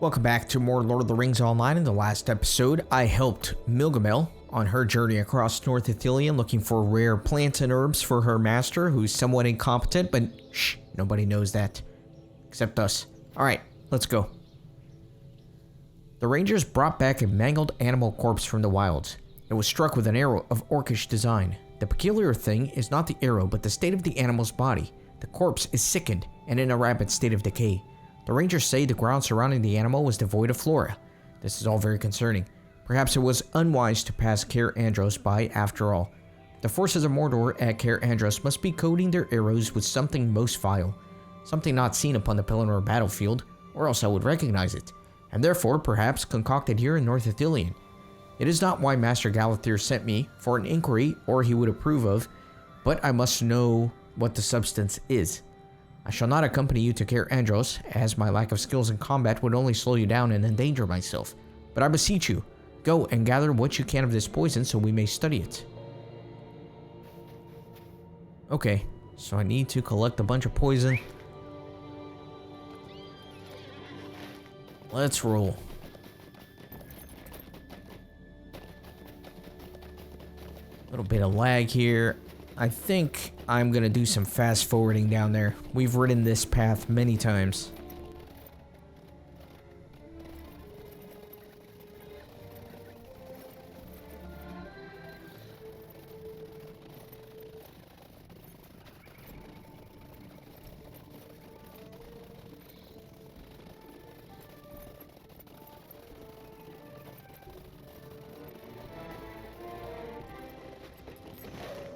Welcome back to more Lord of the Rings Online. In the last episode, I helped Milgamel on her journey across North Ethereum looking for rare plants and herbs for her master, who's somewhat incompetent, but shh, nobody knows that. Except us. Alright, let's go. The Rangers brought back a mangled animal corpse from the wilds. It was struck with an arrow of orcish design. The peculiar thing is not the arrow, but the state of the animal's body. The corpse is sickened and in a rapid state of decay. The Rangers say the ground surrounding the animal was devoid of flora. This is all very concerning. Perhaps it was unwise to pass Caer Andros by after all. The forces of Mordor at Caer Andros must be coating their arrows with something most vile. Something not seen upon the Pelennor battlefield, or else I would recognize it. And therefore, perhaps, concocted here in North Ethereum. It is not why Master Galathyr sent me for an inquiry or he would approve of, but I must know what the substance is. I shall not accompany you to Caer Andros, as my lack of skills in combat would only slow you down and endanger myself. But I beseech you, go and gather what you can of this poison so we may study it. Okay, so I need to collect a bunch of poison. Let's roll. A little bit of lag here. I think I'm gonna do some fast forwarding down there. We've ridden this path many times.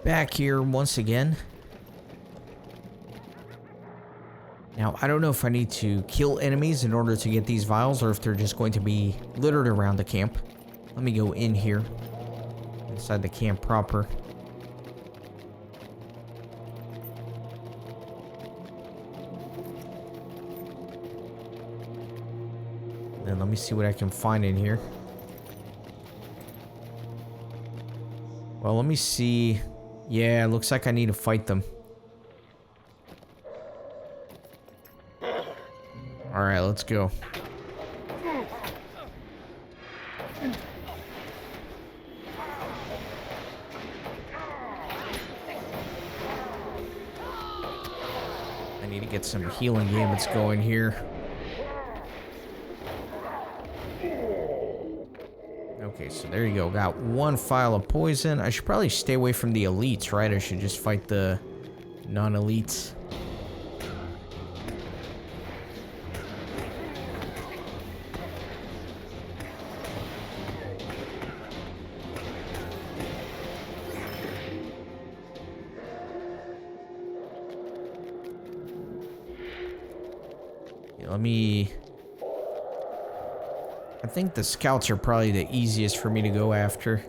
Back here once again. Now, I don't know if I need to kill enemies in order to get these vials or if they're just going to be littered around the camp. Let me go in here, inside the camp proper. Then let me see what I can find in here. Well, let me see. Yeah, it looks like I need to fight them. Alright, let's go. I need to get some healing gambits going here. Okay, so there you go. Got one vial of poison. I should probably stay away from the elites, right? I should just fight the non-elites. Yeah, let me... I think the scouts are probably the easiest for me to go after.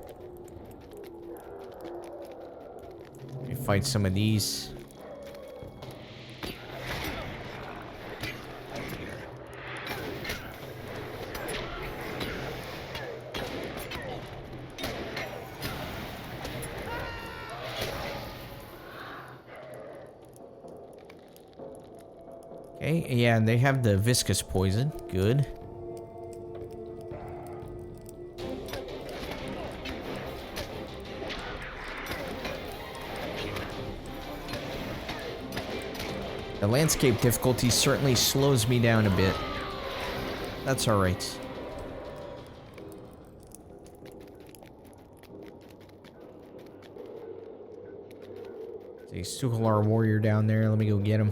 Let me fight some of these. Okay, yeah, and they have the viscous poison. Good. The landscape difficulty certainly slows me down a bit. That's alright. There's a Suhalar warrior down there. Let me go get him.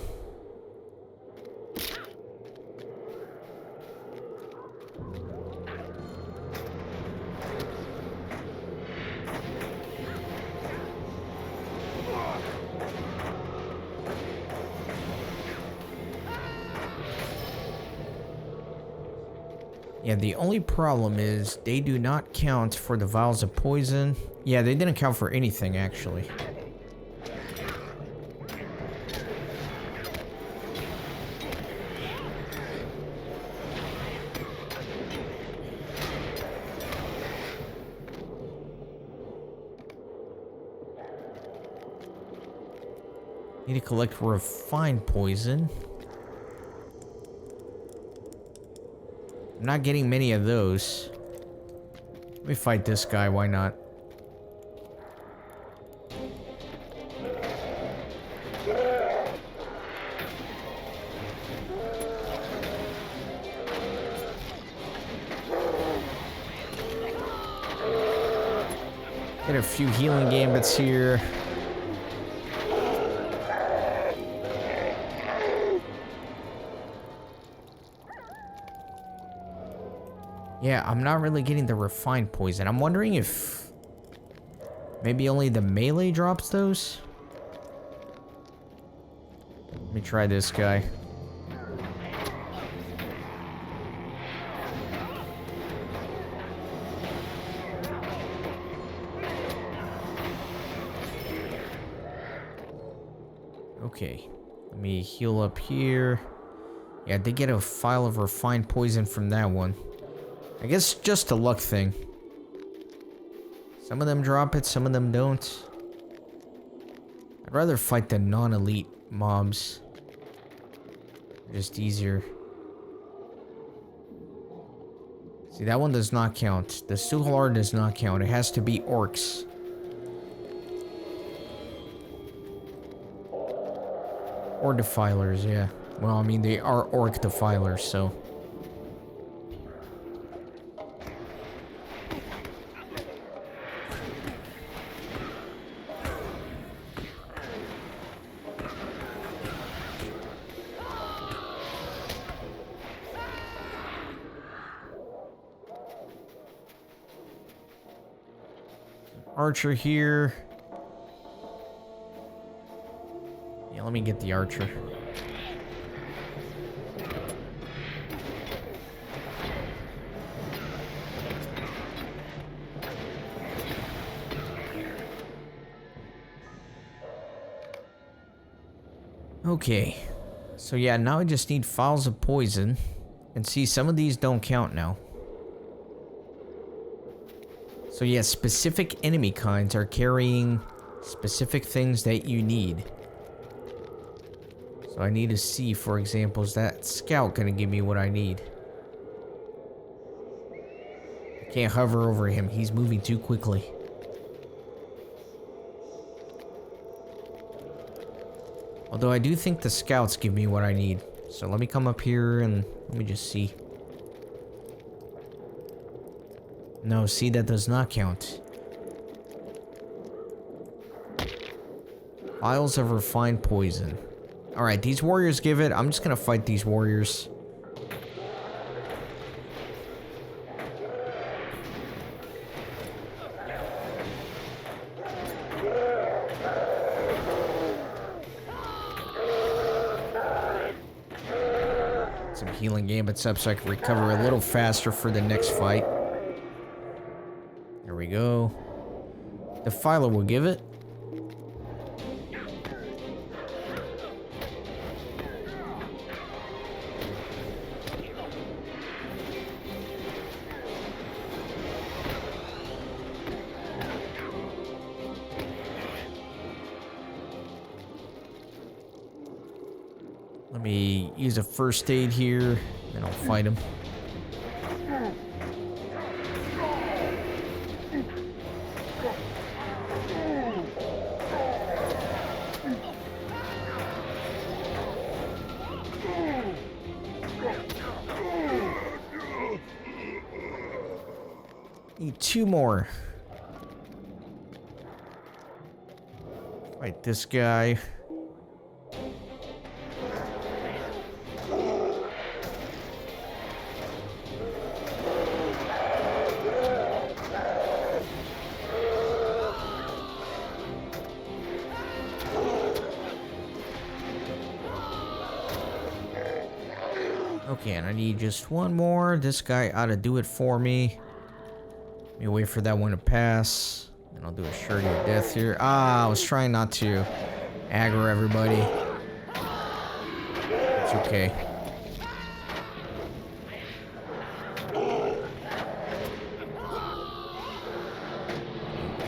Yeah, the only problem is they do not count for the vials of poison. Yeah, they didn't count for anything, actually. Need to collect refined poison. not getting many of those. Let me fight this guy, why not? Get a few healing gambits here. Yeah, I'm not really getting the refined poison. I'm wondering if maybe only the melee drops those. Let me try this guy. Okay, let me heal up here. Yeah, I did get a vial of refined poison from that one. I guess just a luck thing. Some of them drop it, some of them don't. I'd rather fight the non-elite mobs. They're just easier. See, that one does not count. The J.R.R does not count. It has to be orcs. Or defilers, yeah. Well, I mean, they are orc defilers, so... Archer here. Yeah, let me get the archer. Okay. So yeah, now I just need vials of poison. And see, some of these don't count now. So yeah, specific enemy kinds are carrying specific things that you need. So I need to see, for example, is that scout gonna give me what I need? I can't hover over him, he's moving too quickly. Although I do think the scouts give me what I need. So let me come up here and let me just see. No, see, that does not count. Vials of refined poison. Alright, these warriors give it. I'm just gonna fight these warriors. Some healing gambits up so I can recover a little faster for the next fight. There we go. The Philo will give it. Let me use a first aid here, and I'll fight him. Need two more. Fight this guy. Okay, and I need just one more. This guy ought to do it for me. Let me wait for that one to pass. And I'll do a surety of death here. Ah, I was trying not to aggro everybody. It's okay.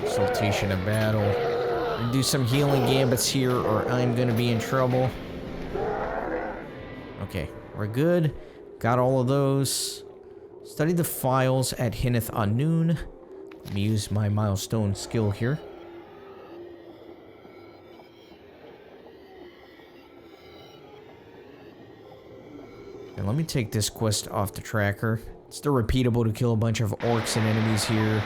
Exaltation of battle. And do some healing gambits here or I'm gonna be in trouble. Okay, we're good. Got all of those. Study the files at Hinneth Anun. Let me use my milestone skill here. And let me take this quest off the tracker. It's still repeatable to kill a bunch of orcs and enemies here.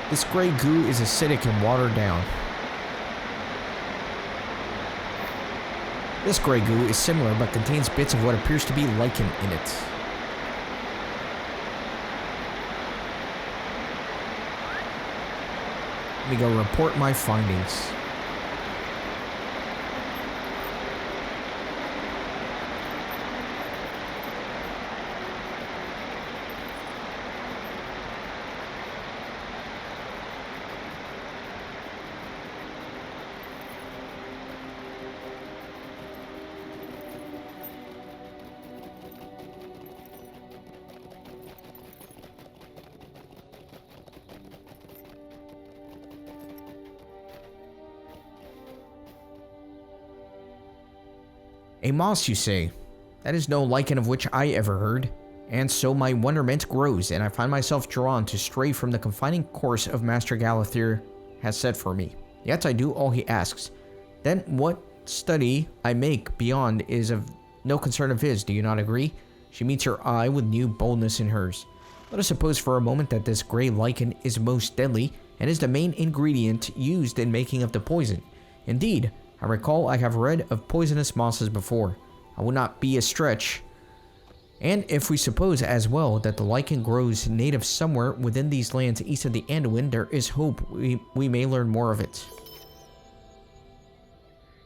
This gray goo is acidic and watered down. This gray goo is similar but contains bits of what appears to be lichen in it. Let me go report my findings. A moss, you say? That is no lichen of which I ever heard. And so my wonderment grows, and I find myself drawn to stray from the confining course of Master Galathir has set for me. Yet I do all he asks. Then what study I make beyond is of no concern of his, do you not agree? She meets her eye with new boldness in hers. Let us suppose for a moment that this grey lichen is most deadly, and is the main ingredient used in making of the poison. Indeed, I recall I have read of poisonous mosses before. I would not be a stretch. And if we suppose as well that the lichen grows native somewhere within these lands east of the Anduin, there is hope we may learn more of it.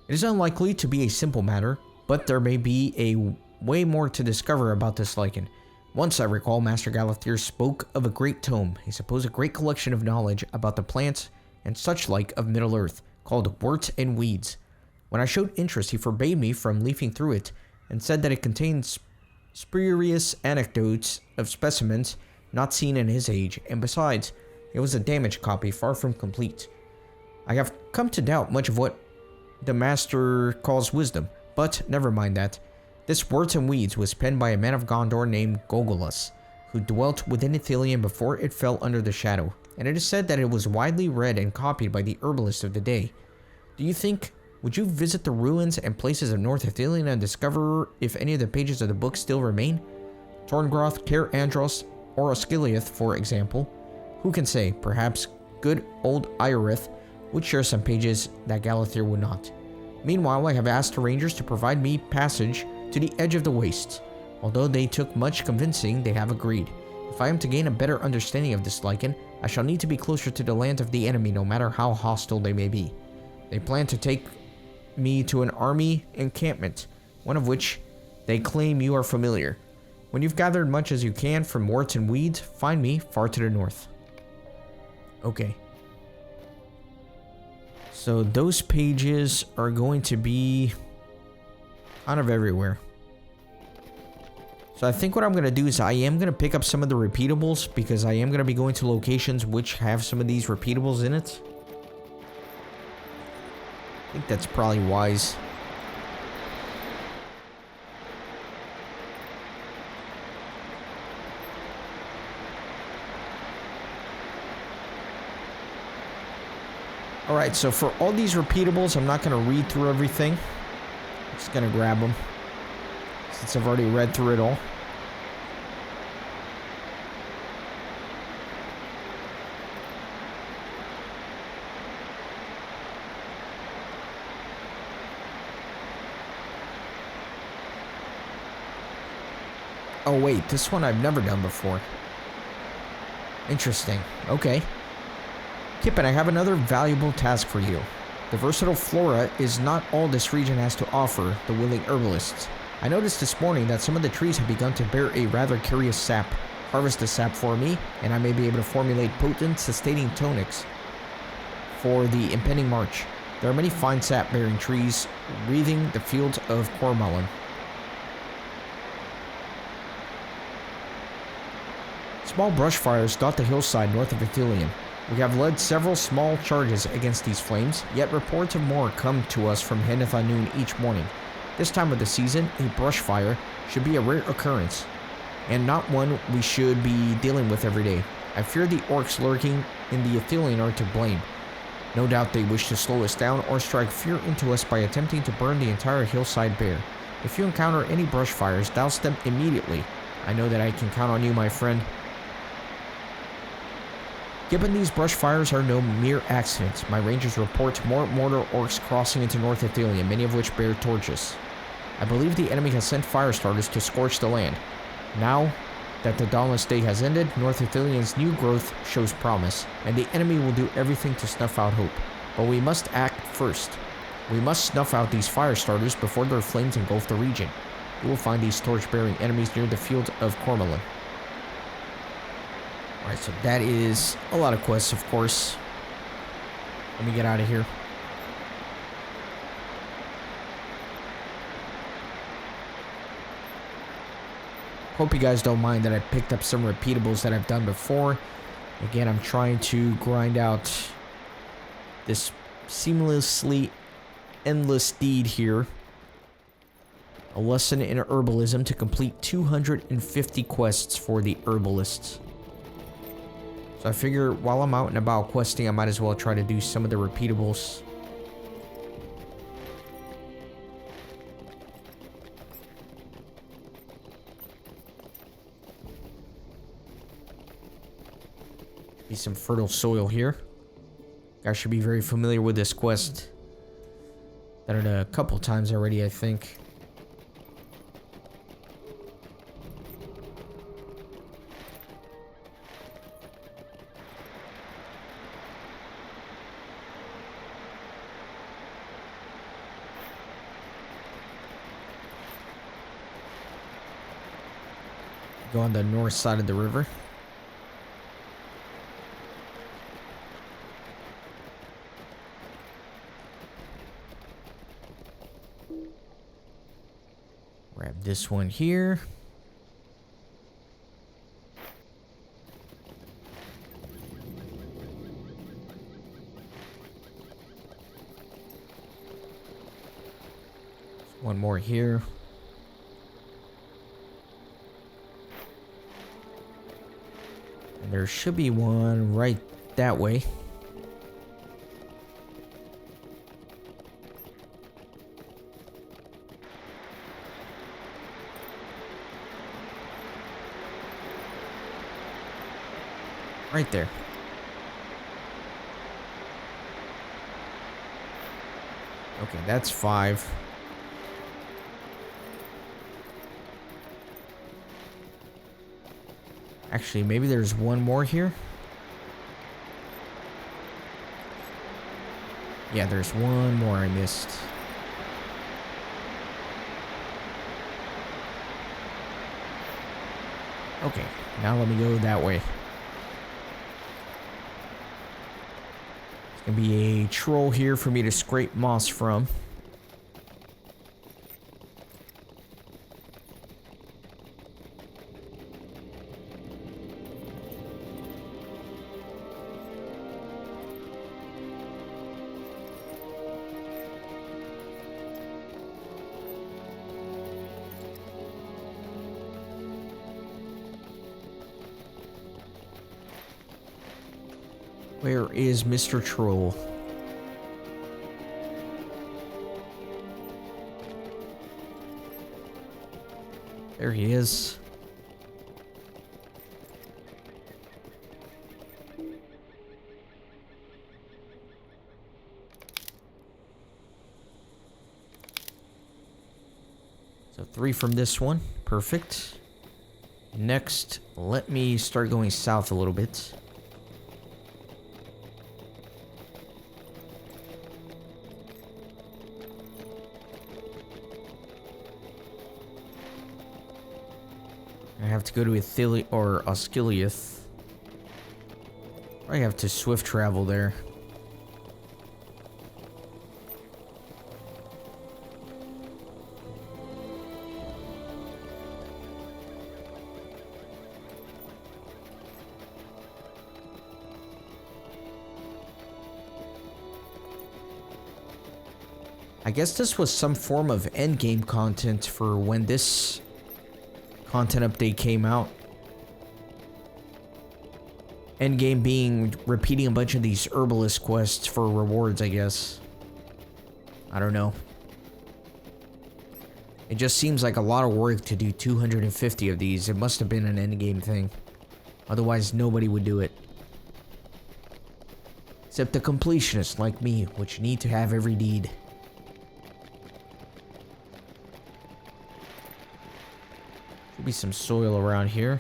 It is unlikely to be a simple matter, but there may be a way more to discover about this lichen. Once I recall Master Galathir spoke of a great tome, I suppose a great collection of knowledge about the plants and such like of Middle-earth, called Worts and Weeds. When I showed interest, he forbade me from leafing through it, and said that it contains spurious anecdotes of specimens not seen in his age, and besides, it was a damaged copy, far from complete. I have come to doubt much of what the master calls wisdom, but never mind that. This Words and Weeds was penned by a man of Gondor named Gogolus, who dwelt within Ethereum before it fell under the shadow, and it is said that it was widely read and copied by the herbalists of the day. Would you visit the ruins and places of North Ethereum and discover if any of the pages of the book still remain? Torngroth, Caer Andros, or Osgiliath, for example. Who can say? Perhaps good old Ioreth would share some pages that Galathir would not. Meanwhile, I have asked the rangers to provide me passage to the edge of the wastes. Although they took much convincing, they have agreed. If I am to gain a better understanding of this lichen, I shall need to be closer to the lands of the enemy, no matter how hostile they may be. They plan to take me to an army encampment, one of which they claim you are familiar. When you've gathered much as you can from Worts and Weeds, find me far to the north. Okay. So those pages are going to be kind of everywhere. So I think what I'm going to do is I am going to pick up some of the repeatables, because I am going to be going to locations which have some of these repeatables in it. I think that's probably wise. Alright, so for all these repeatables, I'm not going to read through everything. I'm just going to grab them, since I've already read through it all. Oh wait, this one I've never done before. Interesting. Okay. Kippen, I have another valuable task for you. The versatile flora is not all this region has to offer the willing herbalists. I noticed this morning that some of the trees have begun to bear a rather curious sap. Harvest the sap for me, and I may be able to formulate potent, sustaining tonics for the impending march. There are many fine sap-bearing trees wreathing the fields of Cormullen. Small brush fires dot the hillside north of Ithilien. We have led several small charges against these flames, yet reports of more come to us from Henneth noon each morning. This time of the season, a brush fire should be a rare occurrence, and not one we should be dealing with every day. I fear the orcs lurking in the Ithilien are to blame. No doubt they wish to slow us down or strike fear into us by attempting to burn the entire hillside bare. If you encounter any brush fires, douse them immediately. I know that I can count on you, my friend. Given these brush fires are no mere accidents, my rangers report more mortar orcs crossing into North Ithilien, many of which bear torches. I believe the enemy has sent fire starters to scorch the land. Now that the dawnless day has ended, North Ithilien's new growth shows promise, and the enemy will do everything to snuff out hope. But we must act first. We must snuff out these fire starters before their flames engulf the region. You will find these torch-bearing enemies near the field of Cormelin. Alright, so that is a lot of quests, of course. Let me get out of here. Hope you guys don't mind that I picked up some repeatables that I've done before. Again, I'm trying to grind out this seamlessly endless deed here. A lesson in herbalism to complete 250 quests for the herbalists. So I figure while I'm out and about questing, I might as well try to do some of the repeatables. Be some fertile soil here. I should be very familiar with this quest. Done it a couple times already, I think. Go on the north side of the river. Grab this one here. One more here. And there should be one right that way. Right there. Okay, that's 5. Actually, maybe there's one more here. Yeah, there's one more I missed. Okay, now let me go that way. There's gonna be a troll here for me to scrape moss from. Where is Mr. Troll? There he is. So 3 from this one. Perfect. Next, let me start going south a little bit. I have to go to Ithili or Osgiliath. I have to swift travel there. I guess this was some form of endgame content for when this content update came out. Endgame being repeating a bunch of these herbalist quests for rewards, I guess. I don't know. It just seems like a lot of work to do 250 of these. It must have been an endgame thing. Otherwise, nobody would do it. Except the completionists like me, which need to have every deed. Should be some soil around here.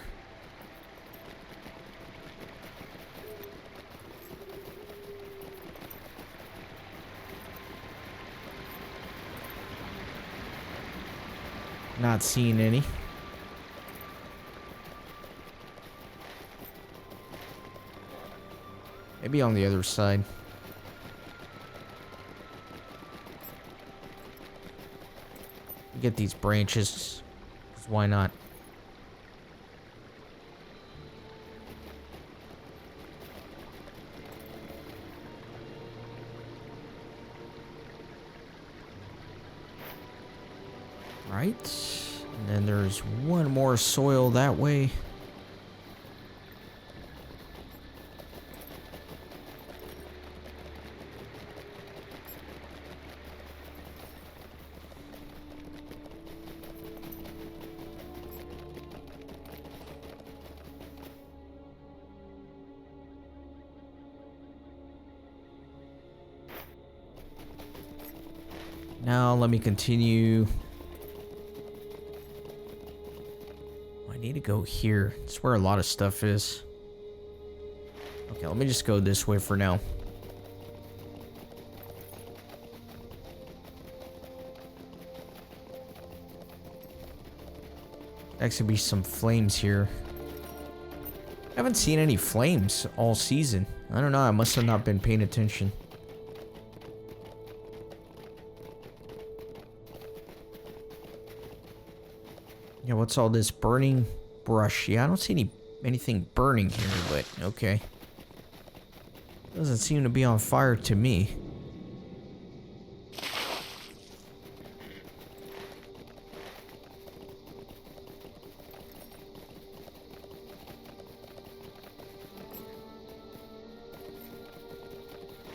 Not seeing any. Maybe on the other side. Get these branches. 'Cause why not? Right. And then there's one more soil that way. Now let me continue. I need to go here. It's where a lot of stuff is. Okay, let me just go this way for now. Actually be some flames here. I haven't seen any flames all season. I don't know, I must have not been paying attention. Yeah, what's all this burning brush? Yeah, I don't see anything burning here, but okay. Doesn't seem to be on fire to me.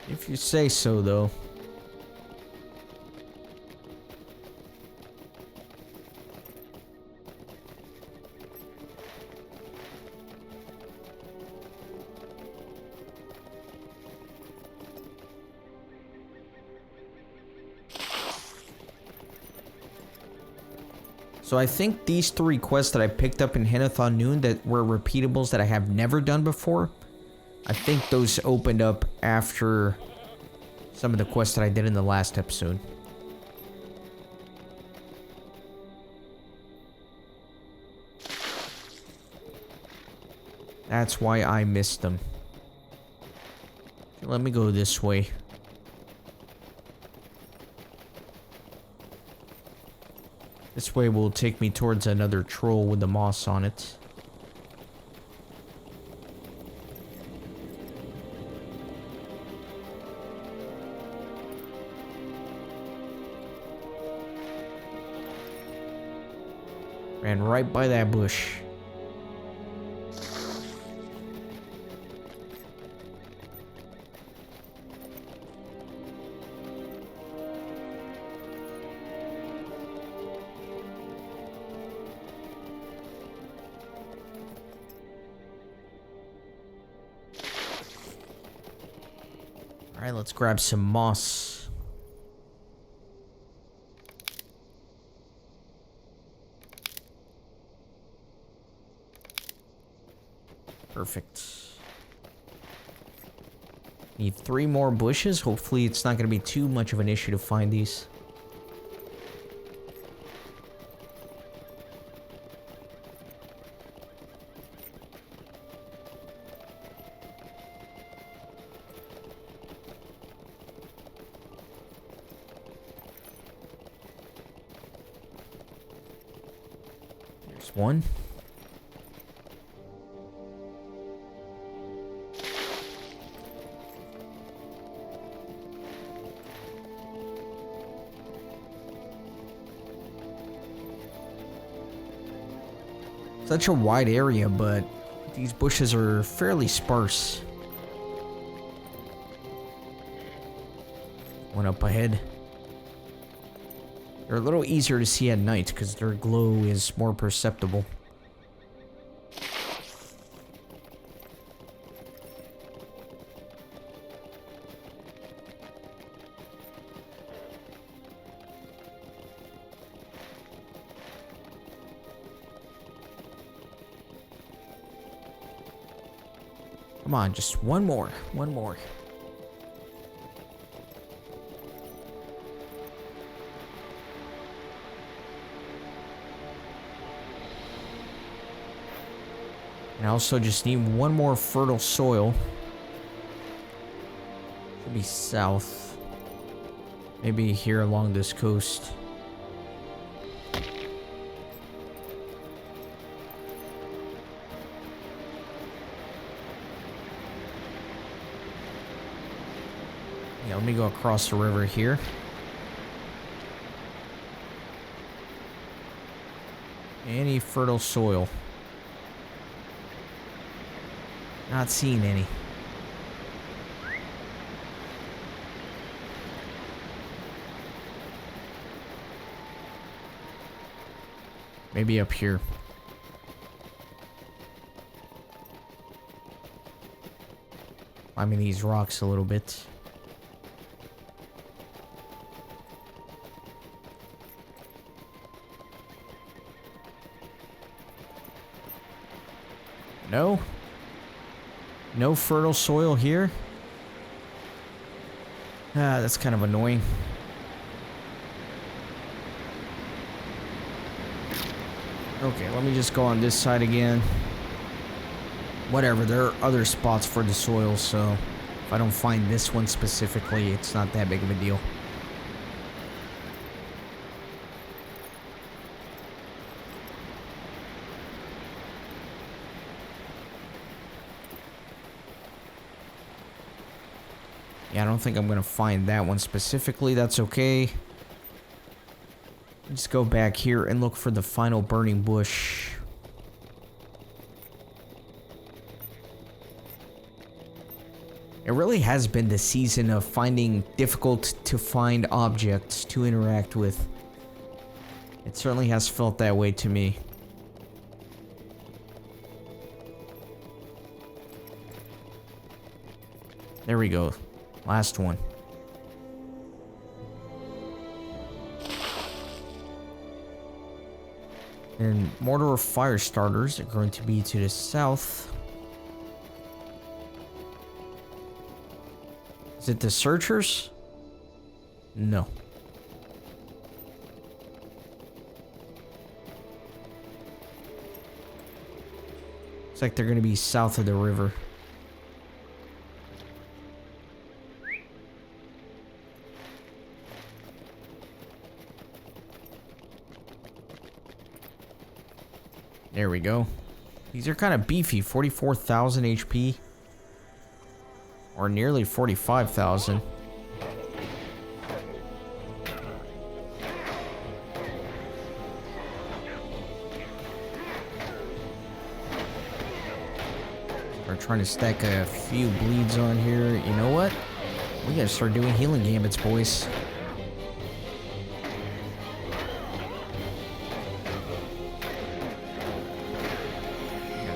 If you say so, though. So I think these 3 quests that I picked up in Hennathon Noon that were repeatables that I have never done before, I think those opened up after some of the quests that I did in the last episode. That's why I missed them. Let me go this way. This way will take me towards another troll with the moss on it. Ran right by that bush. Alright, let's grab some moss. Perfect. Need 3 more bushes. Hopefully it's not going to be too much of an issue to find these. There's one. such a wide area, but these bushes are fairly sparse. One up ahead. They're a little easier to see at night because their glow is more perceptible. Come on, just one more. One more. And I also just need one more fertile soil. Should be south. Maybe here along this coast. Yeah, let me go across the river here. Any fertile soil? Not seeing any. Maybe up here. Climbing these rocks a little bit. No? No fertile soil here? Ah, that's kind of annoying. Okay, let me just go on this side again. Whatever, there are other spots for the soil, so if I don't find this one specifically, it's not that big of a deal. Yeah, I don't think I'm gonna find that one specifically. That's okay. Just go back here and look for the final burning bush. It really has been the season of finding difficult to find objects to interact with. It certainly has felt that way to me. There we go. Last one. And mortar fire starters are going to be to the south. Is it the searchers? No. Looks like they're going to be south of the river. There we go. These are kind of beefy. 44,000 HP. Or nearly 45,000. We're trying to stack a few bleeds on here. You know what? We gotta start doing healing gambits, boys.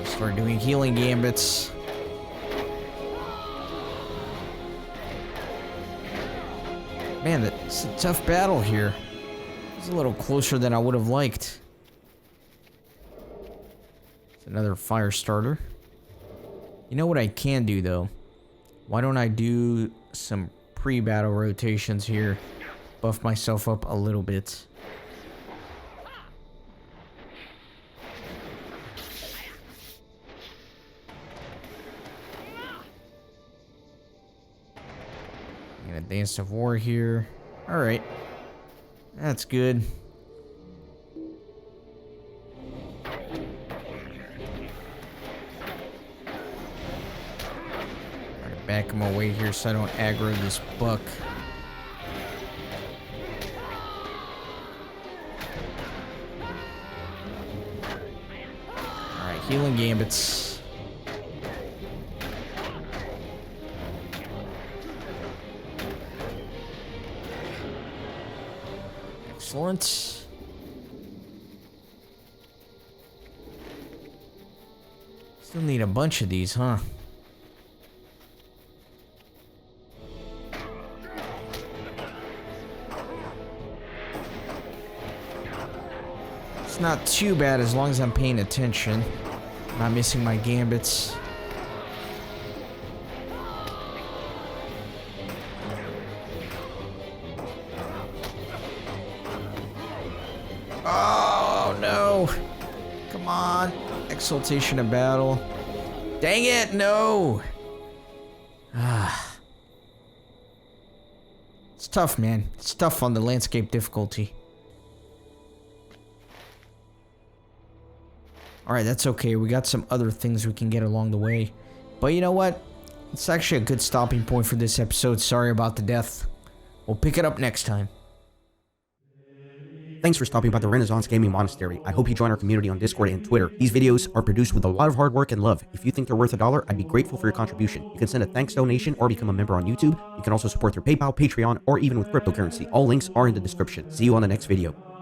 Start doing healing gambits. Man, that's a tough battle here. It's a little closer than I would have liked. It's another fire starter. You know what I can do though? Why don't I do some pre-battle rotations here? Buff myself up a little bit. Dance of War here. Alright. That's good. Try to back him away here so I don't aggro this buck. Healing gambits. Excellent. Still need a bunch of these, huh? It's not too bad as long as I'm paying attention. Not missing my gambits. Oh no! Come on. Exaltation of battle. Dang it, no! It's tough, man. It's tough on the landscape difficulty. Alright, that's okay. We got some other things we can get along the way. But you know what? It's actually a good stopping point for this episode. Sorry about the death. We'll pick it up next time. Thanks for stopping by the Renaissance Gaming Monastery. I hope you join our community on Discord and Twitter. These videos are produced with a lot of hard work and love. If you think they're worth $1, I'd be grateful for your contribution. You can send a thanks donation or become a member on YouTube. You can also support through PayPal, Patreon, or even with cryptocurrency. All links are in the description. See you on the next video.